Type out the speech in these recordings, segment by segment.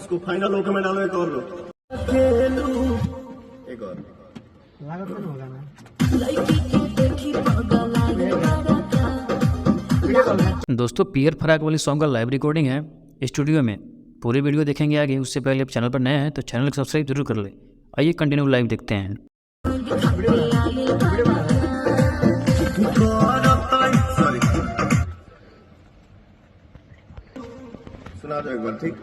इसको फाइनल होकर मैं डालो एक और लो। एक और लागत नहीं होगा ना। दोस्तों पियर फराक वाली सॉन्ग का लाइव रिकॉर्डिंग है स्टूडियो में। पूरी वीडियो देखेंगे आगे। उससे पहले आप चैनल पर नए हैं तो चैनल को सब्सक्राइब जरूर कर ले। आइए कंटिन्यू लाइव देखते हैं। सुना दो एक बार ठीक।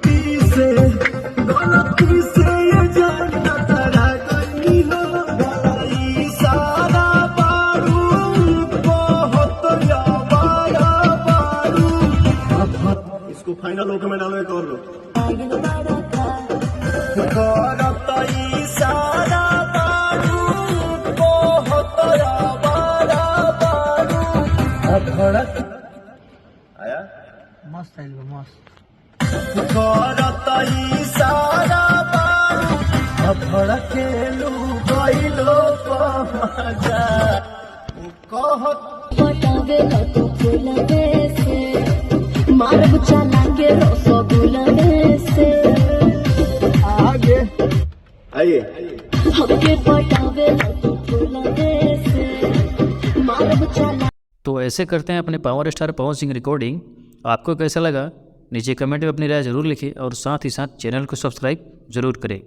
इसको फाइनल होकर मैं डालो एक और लो। आया मस्त है मस्त। मारब चला के रसगुल्ला से आगे आइए। हमके पटावे तो फूलवे से मारब चला। तो ऐसे करते हैं अपने power star Pawan Singh recording. आपको कैसा लगा नीचे कमेंट में अपनी राय जरूर लिखिए और साथ ही साथ चैनल को सब्सक्राइब जरूर करें।